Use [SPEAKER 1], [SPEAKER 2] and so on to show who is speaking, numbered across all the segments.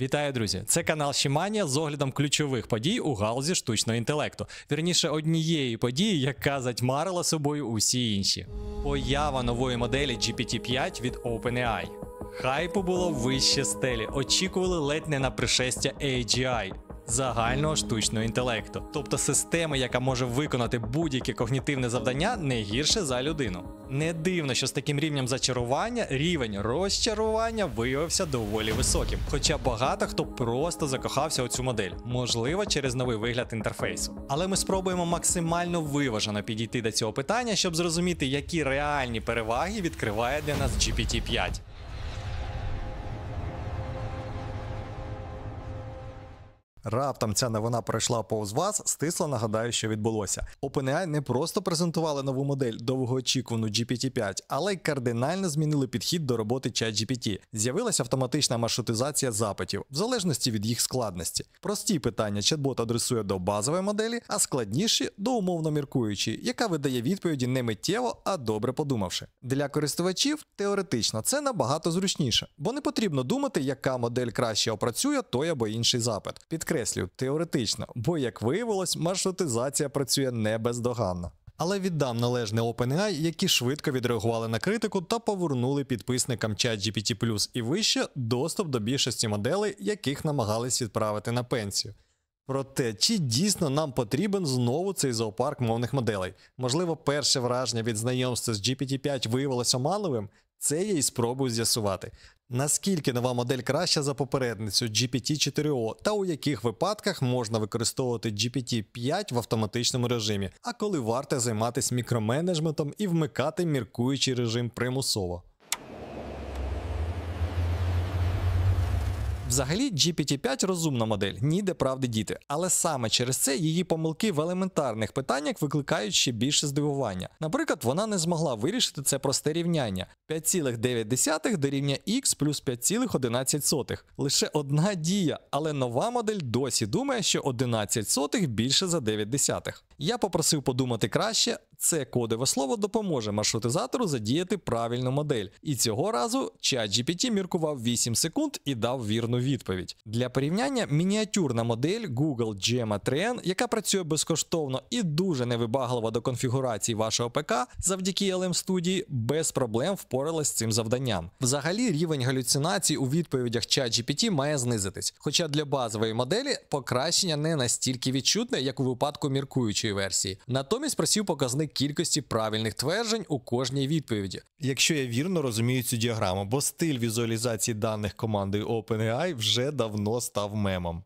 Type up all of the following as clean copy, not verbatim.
[SPEAKER 1] Вітаю, друзі! Це канал Шіманія з оглядом ключових подій у галузі штучного інтелекту. Вірніше, однієї події, яка затьмарила собою усі інші. Поява нової моделі GPT-5 від OpenAI. Хайпу було вище стелі, очікували ледь не на пришестя AGI – загального штучного інтелекту. Тобто система, яка може виконати будь-яке когнітивне завдання не гірше за людину. Не дивно, що з таким рівнем зачарування рівень розчарування виявився доволі високим. Хоча багато хто просто закохався у цю модель, можливо, через новий вигляд інтерфейсу. Але ми спробуємо максимально виважено підійти до цього питання, щоб зрозуміти, які реальні переваги відкриває для нас GPT-5. Раптом ця новина пройшла повз вас, стисло нагадаю, що відбулося. OpenAI не просто презентували нову модель довгоочікувану GPT-5, але й кардинально змінили підхід до роботи ChatGPT. З'явилася автоматична маршрутизація запитів, в залежності від їх складності. Прості питання чат-бот адресує до базової моделі, а складніші – до умовно міркуючої, яка видає відповіді не миттєво, а добре подумавши. Для користувачів теоретично це набагато зручніше, бо не потрібно думати, яка модель краще опрацює той або інший запит. Підкреслюю, теоретично, бо, як виявилось, маршрутизація працює не бездоганно. Але віддам належне OpenAI, які швидко відреагували на критику та повернули підписникам ChatGPT+ і вище доступ до більшості моделей, яких намагались відправити на пенсію. Проте, чи дійсно нам потрібен знову цей зоопарк мовних моделей? Можливо, перше враження від знайомства з GPT-5 виявилось оманливим? Це я і спробую з'ясувати. Наскільки нова модель краща за попередницю GPT-4o та у яких випадках можна використовувати GPT-5 в автоматичному режимі, а коли варто займатися мікроменеджментом і вмикати міркуючий режим примусово. Взагалі, GPT-5 – розумна модель, ніде правди діти, але саме через це її помилки в елементарних питаннях викликають ще більше здивування. Наприклад, вона не змогла вирішити це просте рівняння – 5,9 дорівнює х плюс 5,11. Лише одна дія, але нова модель досі думає, що 11 сотих більше за 9 десятих. Я попросив подумати краще, це кодове слово допоможе маршрутизатору задіяти правильну модель. І цього разу ChatGPT міркував 8 секунд і дав вірну відповідь. Для порівняння, мініатюрна модель Google Gemma 3N, яка працює безкоштовно і дуже невибаглива до конфігурації вашого ПК, завдяки LM Studio, без проблем впоралась з цим завданням. Взагалі, рівень галюцинацій у відповідях ChatGPT має знизитись. Хоча для базової моделі покращення не настільки відчутне, як у випадку міркуючої версії. Натомість просів показник кількості правильних тверджень у кожній відповіді. Якщо я вірно розумію цю діаграму, бо стиль візуалізації даних командою OpenAI вже давно став мемом.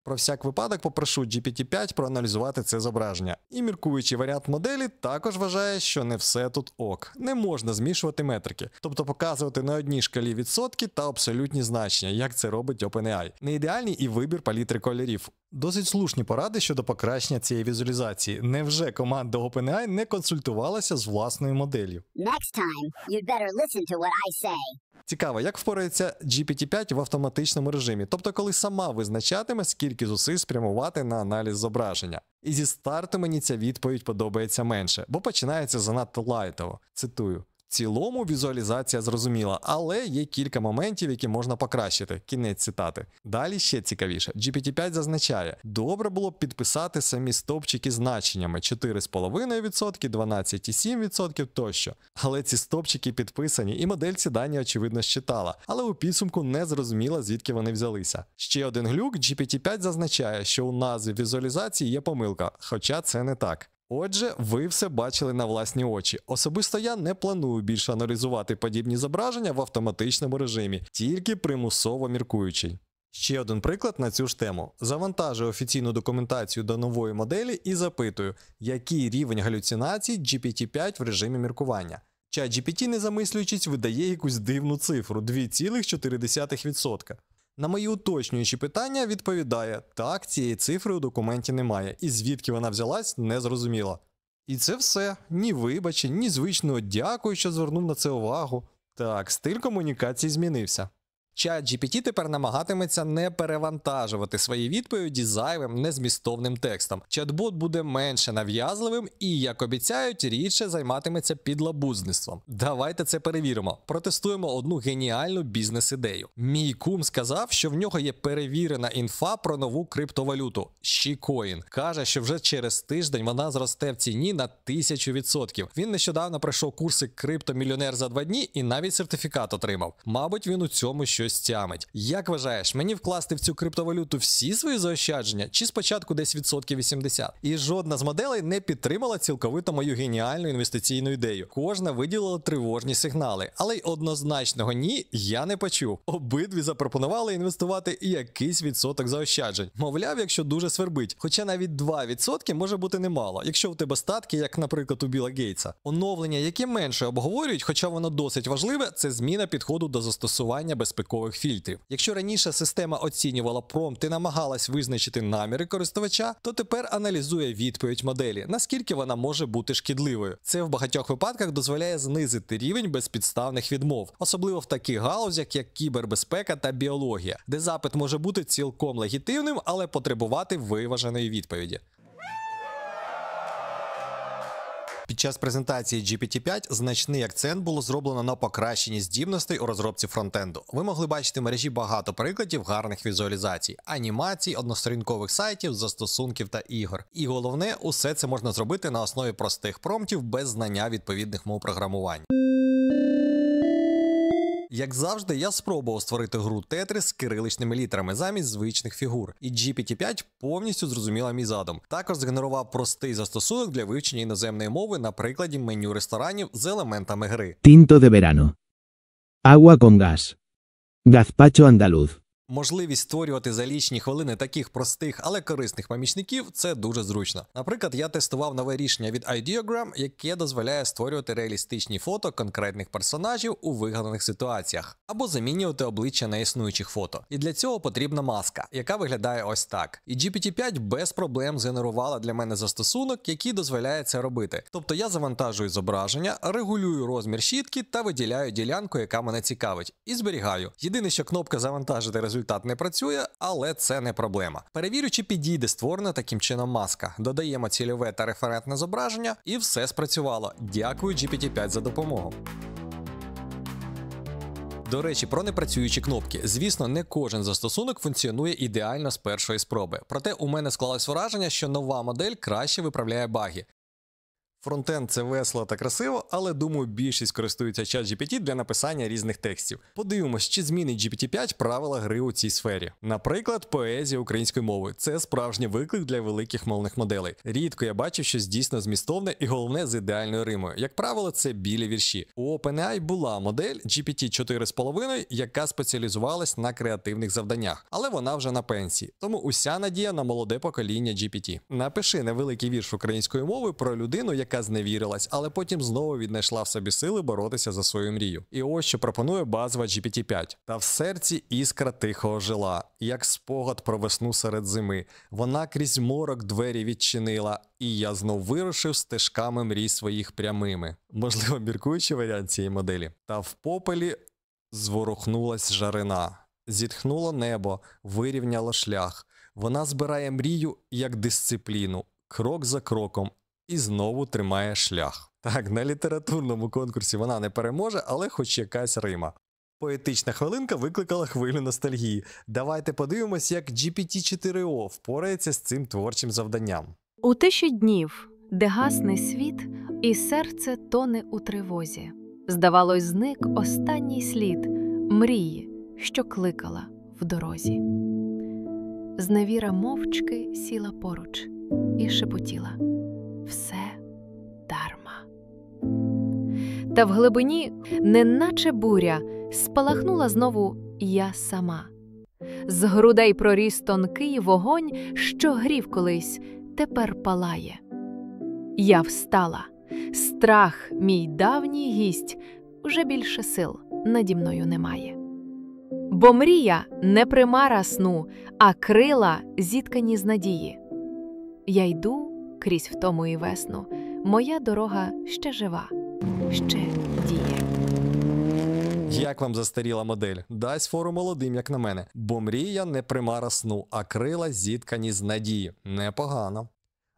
[SPEAKER 1] Про всяк випадок попрошу GPT-5 проаналізувати це зображення. І міркуючий варіант моделі також вважає, що не все тут ок. Не можна змішувати метрики, тобто показувати на одній шкалі відсотки та абсолютні значення, як це робить OpenAI. Не ідеальний і вибір палітри кольорів. Досить слушні поради щодо покращення цієї візуалізації. Невже команда OpenAI не консультувалася з власною моделлю?
[SPEAKER 2] Next time, you'd better listen to what I say.
[SPEAKER 1] Цікаво, як впорається GPT-5 в автоматичному режимі, тобто коли сама визначатиме, скільки зусиль спрямувати на аналіз зображення. І зі старту мені ця відповідь подобається менше, бо починається занадто лайтово. Цитую. В цілому візуалізація зрозуміла, але є кілька моментів, які можна покращити. Кінець цитати. Далі ще цікавіше. GPT-5 зазначає, добре було б підписати самі стовпчики значеннями 4,5%, 12,7% тощо. Але ці стовпчики підписані і модель ці дані очевидно считала, але у підсумку не зрозуміла, звідки вони взялися. Ще один глюк, GPT-5 зазначає, що у назві візуалізації є помилка, хоча це не так. Отже, ви все бачили на власні очі. Особисто я не планую більше аналізувати подібні зображення в автоматичному режимі, тільки примусово міркуючий. Ще один приклад на цю ж тему. Завантажую офіційну документацію до нової моделі і запитую, який рівень галюцинацій GPT-5 в режимі міркування. ChatGPT, не замислюючись, видає якусь дивну цифру – 2,4%. На мої уточнюючі питання відповідає, так, цієї цифри у документі немає, і звідки вона взялась, не зрозуміло. І це все. Ні вибачень, ні звичного дякую, що звернув на це увагу. Так, стиль комунікації змінився. ChatGPT тепер намагатиметься не перевантажувати свої відповіді зайвим, незмістовним текстом. Чат-бот буде менше нав'язливим і, як обіцяють, рідше займатиметься підлабузництвом. Давайте це перевіримо. Протестуємо одну геніальну бізнес-ідею. Мій кум сказав, що в нього є перевірена інфа про нову криптовалюту – Shikoin. Каже, що вже через тиждень вона зросте в ціні на 1000%. Він нещодавно пройшов курси «Криптомільйонер за 2 дні» і навіть сертифікат отримав. Мабуть, він у цьому щось тямить. Як вважаєш, мені вкласти в цю криптовалюту всі свої заощадження чи спочатку десь 80%? І жодна з моделей не підтримала цілковито мою геніальну інвестиційну ідею. Кожна виділила тривожні сигнали, але й однозначного «ні» я не почув. Обидві запропонували інвестувати і якийсь відсоток заощаджень. Мовляв, якщо дуже свербить. Хоча навіть 2% може бути немало, якщо у тебе статки, як, наприклад, у Білла Гейтса. Оновлення, яке менше обговорюють, хоча воно досить важливе, це зміна підходу до застосування безпекових фільтрів. Якщо раніше система оцінювала промпт і намагалась визначити наміри користувача, то тепер аналізує відповідь моделі, наскільки вона може бути шкідливою. Це в багатьох випадках дозволяє знизити рівень безпідставних відмов, особливо в таких галузях, як кібербезпека та біологія, де запит може бути цілком легітимним, але потребувати виваженої відповіді. Під час презентації GPT-5 значний акцент було зроблено на покращенні здібностей у розробці фронтенду. Ви могли бачити в мережі багато прикладів гарних візуалізацій, анімацій, односторінкових сайтів, застосунків та ігор. І головне, усе це можна зробити на основі простих промптів без знання відповідних мов програмування. Як завжди, я спробував створити гру Tetris з кириличними літерами замість звичних фігур, і GPT-5 повністю зрозуміла мій задум. Також згенерував простий застосунок для вивчення іноземної мови на прикладі меню ресторанів з елементами гри.
[SPEAKER 3] Tinto de verano. Agua con gas. Gazpacho andaluz.
[SPEAKER 1] Можливість створювати за лічні хвилини таких простих, але корисних помічників – це дуже зручно. Наприклад, я тестував нове рішення від Ideogram, яке дозволяє створювати реалістичні фото конкретних персонажів у вигаданих ситуаціях, або замінювати обличчя на існуючих фото. І для цього потрібна маска, яка виглядає ось так. І GPT-5 без проблем згенерувала для мене застосунок, який дозволяє це робити. Тобто я завантажую зображення, регулюю розмір щітки та виділяю ділянку, яка мене цікавить, і зберігаю. Єдине, що кнопка «Завантажити результат» не працює, але це не проблема. Перевірю, чи підійде створена таким чином маска. Додаємо цільове та референтне зображення, і все спрацювало. Дякую GPT-5 за допомогу. До речі, про непрацюючі кнопки. Звісно, не кожен застосунок функціонує ідеально з першої спроби. Проте у мене склалось враження, що нова модель краще виправляє баги. Фронтенд – це весело та красиво, але, думаю, більшість користується ChatGPT для написання різних текстів. Подивимось, чи змінить GPT-5 правила гри у цій сфері. Наприклад, поезія українською мовою – це справжній виклик для великих мовних моделей. Рідко я бачив щось дійсно змістовне і, головне, з ідеальною римою. Як правило, це білі вірші. У OpenAI була модель GPT 4,5, яка спеціалізувалась на креативних завданнях. Але вона вже на пенсії. Тому уся надія на молоде покоління GPT. Напиши невеликий вірш українською мовою про людину, яка зневірилась, але потім знову віднайшла в собі сили боротися за свою мрію. І ось що пропонує базова GPT-5. Та в серці іскра тихо ожила, як спогад про весну серед зими. Вона крізь морок двері відчинила, і я знов вирушив стежками мрій своїх прямими. Можливо, міркуючий варіант цієї моделі. Та в попелі зворухнулась жарина. Зітхнуло небо, вирівняло шлях. Вона збирає мрію, як дисципліну, крок за кроком, і знову тримає шлях. Так, на літературному конкурсі вона не переможе, але хоч якась рима. Поетична хвилинка викликала хвилю ностальгії. Давайте подивимось, як GPT-4o впорається з цим творчим завданням.
[SPEAKER 4] У тиші днів, де гасне світ, і серце тоне у тривозі. Здавалось, зник останній слід мрії, що кликала в дорозі. Зневіра мовчки сіла поруч і шепотіла: все дарма. Та в глибині, неначе буря, спалахнула знову я сама. З грудей проріс тонкий вогонь, що грів колись, тепер палає. Я встала. Страх, мій давній гість, уже більше сил наді мною немає. Бо мрія не примара сну, а крила зіткані з надії. Я йду крізь втому і весну, моя дорога ще жива, ще діє.
[SPEAKER 1] Як вам застаріла модель? Дасть фору молодим, як на мене. Бо мрія не примара сну, а крила зіткані з надії. Непогано.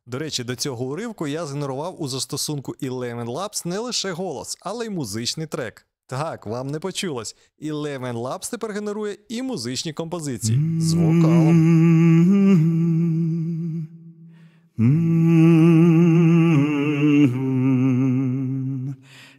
[SPEAKER 1] До речі, до цього уривку я згенерував у застосунку Eleven Labs не лише голос, але й музичний трек. Так, вам не почулось. Eleven Labs тепер генерує і музичні композиції з вокалом.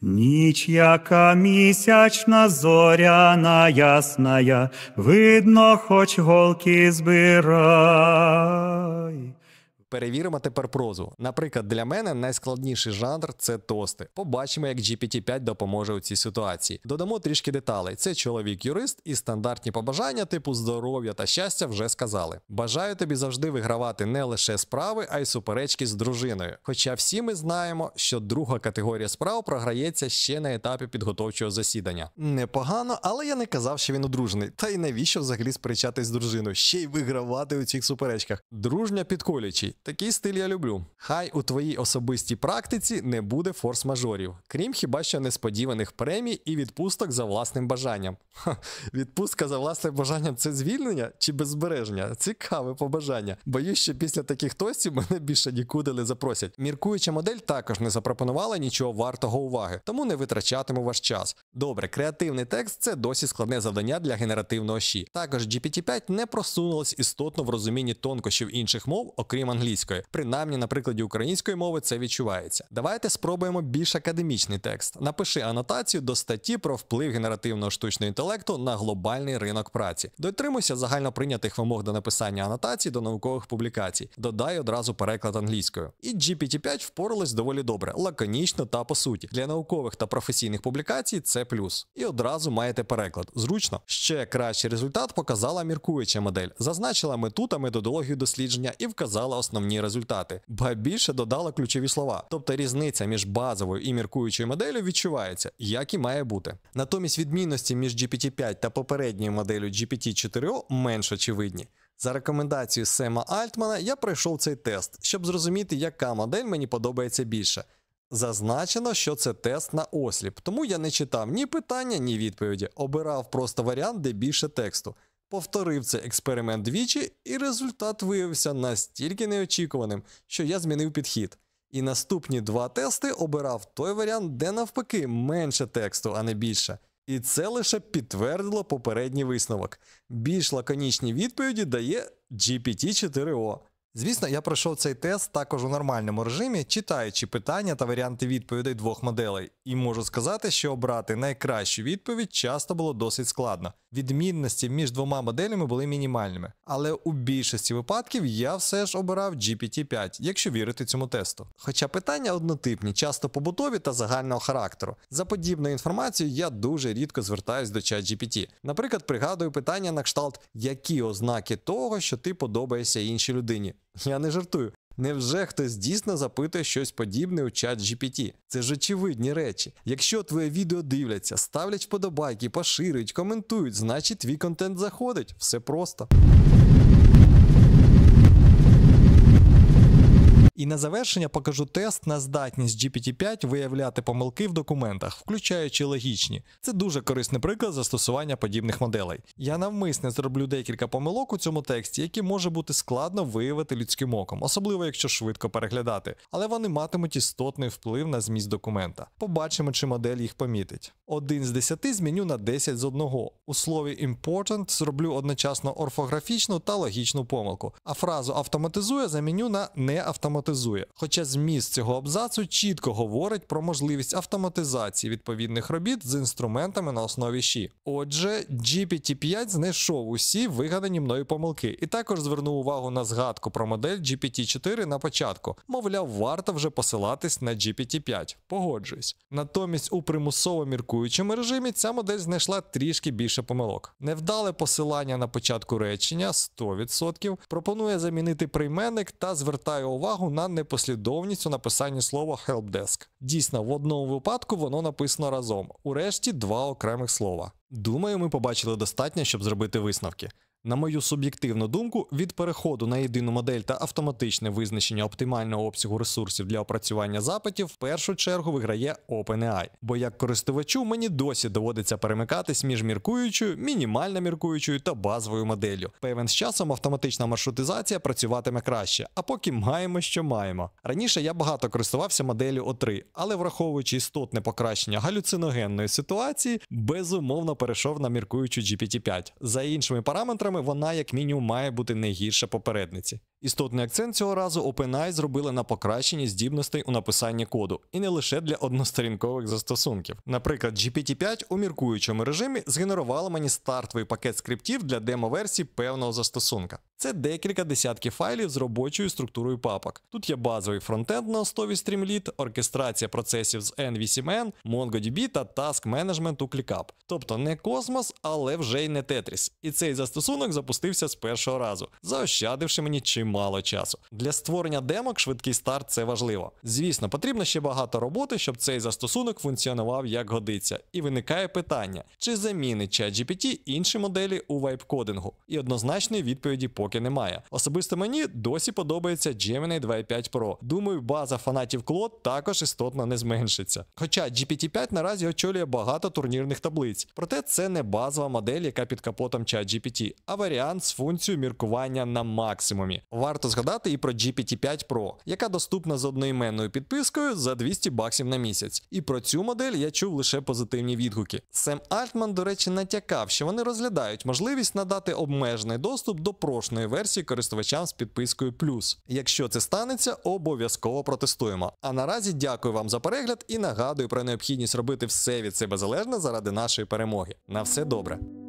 [SPEAKER 5] Ніч, яка місячна, зоряна ясная, видно, хоч голки збирай.
[SPEAKER 1] Перевіримо тепер прозу. Наприклад, для мене найскладніший жанр – це тости. Побачимо, як GPT-5 допоможе у цій ситуації. Додамо трішки деталей. Це чоловік-юрист і стандартні побажання типу здоров'я та щастя вже сказали. Бажаю тобі завжди вигравати не лише справи, а й суперечки з дружиною. Хоча всі ми знаємо, що друга категорія справ програється ще на етапі підготовчого засідання. Непогано, але я не казав, що він одружений. Та й навіщо взагалі сперечатись з дружиною? Ще й вигравати у цих суперечках. Дружня підколючий. Такий стиль я люблю. Хай у твоїй особистій практиці не буде форс-мажорів, крім хіба що несподіваних премій і відпусток за власним бажанням. Відпустка за власним бажанням – це звільнення чи беззбереження? Цікаве побажання. Боюсь, що після таких тостів мене більше нікуди не запросять. Міркуюча модель також не запропонувала нічого вартого уваги, тому не витрачатиму ваш час. Добре, креативний текст – це досить складне завдання для генеративного ШІ. Також GPT-5 не просунулось істотно в розумінні тонкощів інших мов, окрім англійської. Принаймні, на прикладі української мови це відчувається. Давайте спробуємо більш академічний текст. Напиши анотацію до статті про вплив генеративного штучного інтелекту на глобальний ринок праці. Дотримуйся загально прийнятих вимог до написання анотацій до наукових публікацій. Додай одразу переклад англійською. І GPT-5 впоралась доволі добре, лаконічно та по суті. Для наукових та професійних публікацій це плюс. І одразу маєте переклад. Зручно. Ще кращий результат показала міркуюча модель. Зазначила мету та методологію дослідження і вказала основні результати. Ба більше додала ключові слова. Тобто різниця між базовою і міркуючою моделлю відчувається, як і має бути. Натомість відмінності між GPT-5 та попередньою моделлю GPT-4o менш очевидні. За рекомендацією Сема Альтмана я пройшов цей тест, щоб зрозуміти, яка модель мені подобається більше. Зазначено, що це тест на осліп, тому я не читав ні питання, ні відповіді. Обирав просто варіант, де більше тексту. Повторив цей експеримент двічі, і результат виявився настільки неочікуваним, що я змінив підхід. І наступні два тести обирав той варіант, де навпаки менше тексту, а не більше. І це лише підтвердило попередній висновок. Більш лаконічні відповіді дає GPT-4o. Звісно, я пройшов цей тест також у нормальному режимі, читаючи питання та варіанти відповідей двох моделей. І можу сказати, що обрати найкращу відповідь часто було досить складно. Відмінності між двома моделями були мінімальними. Але у більшості випадків я все ж обирав GPT-5, якщо вірити цьому тесту. Хоча питання однотипні, часто побутові та загального характеру. За подібною інформацією я дуже рідко звертаюсь до ChatGPT. Наприклад, пригадую питання на кшталт «Які ознаки того, що ти подобаєшся іншій людині?» Я не жартую. Невже хтось дійсно запитує щось подібне у ChatGPT? Це ж очевидні речі. Якщо твоє відео дивляться, ставлять вподобайки, поширюють, коментують, значить твій контент заходить. Все просто. І на завершення покажу тест на здатність GPT-5 виявляти помилки в документах, включаючи логічні. Це дуже корисний приклад застосування подібних моделей. Я навмисне зроблю декілька помилок у цьому тексті, які може бути складно виявити людським оком, особливо якщо швидко переглядати. Але вони матимуть істотний вплив на зміст документа. Побачимо, чи модель їх помітить. 1 з 10 зміню на 10 з 1. У слові important зроблю одночасно орфографічну та логічну помилку, а фразу автоматизує заміню на не автоматизує. Хоча зміст цього абзацу чітко говорить про можливість автоматизації відповідних робіт з інструментами на основі ШІ. Отже, GPT-5 знайшов усі вигадані мною помилки і також звернув увагу на згадку про модель GPT-4 на початку. Мовляв, варто вже посилатись на GPT-5. Погоджуюсь. Натомість у примусово міркуючому режимі ця модель знайшла трішки більше помилок. Невдале посилання на початку речення 100%, пропонує замінити прийменник та звертає увагу на непослідовність у написанні слова helpdesk. Дійсно, в одному випадку воно написано разом, у решті два окремих слова. Думаю, ми побачили достатньо, щоб зробити висновки. На мою суб'єктивну думку, від переходу на єдину модель та автоматичне визначення оптимального обсягу ресурсів для опрацювання запитів в першу чергу виграє OpenAI. Бо як користувачу мені досі доводиться перемикатись між міркуючою, мінімально міркуючою та базовою моделлю. Певен з часом автоматична маршрутизація працюватиме краще, а поки маємо, що маємо. Раніше я багато користувався моделлю O3, але враховуючи істотне покращення галюциногенної ситуації, безумовно перейшов на міркуючу GPT-5. За іншими параметрами вона як мінімум має бути не гірше попередниці. Істотний акцент цього разу OpenAI зробили на покращенні здібностей у написанні коду, і не лише для односторінкових застосунків. Наприклад, GPT-5 у міркуючому режимі згенерувала мені стартовий пакет скриптів для демо-версії певного застосунка. Це декілька десятків файлів з робочою структурою папок. Тут є базовий фронтенд на основі Streamlit, оркестрація процесів з N8N, MongoDB та Task Management у ClickUp. Тобто не космос, але вже й не Tetris. І цей застосунок запустився з першого разу, заощадивши мені чимало часу. Для створення демок швидкий старт – це важливо. Звісно, потрібно ще багато роботи, щоб цей застосунок функціонував як годиться. І виникає питання, чи замінить ChatGPT інші моделі у вайп-кодингу? І однозначної відповіді поки немає. Особисто мені досі подобається Gemini 2.5 Pro. Думаю, база фанатів Claude також істотно не зменшиться. Хоча GPT-5 наразі очолює багато турнірних таблиць. Проте це не базова модель, яка під капотом ChatGPT, а варіант з функцією міркування на максимумі. Варто згадати і про GPT-5 Pro, яка доступна з одноіменною підпискою за $200 на місяць. І про цю модель я чув лише позитивні відгуки. Сем Альтман, до речі, натякав, що вони розглядають можливість надати обмежений доступ до прошної версії користувачам з підпискою Plus. Якщо це станеться, обов'язково протестуємо. А наразі дякую вам за перегляд і нагадую про необхідність робити все від себе залежне заради нашої перемоги. На все добре!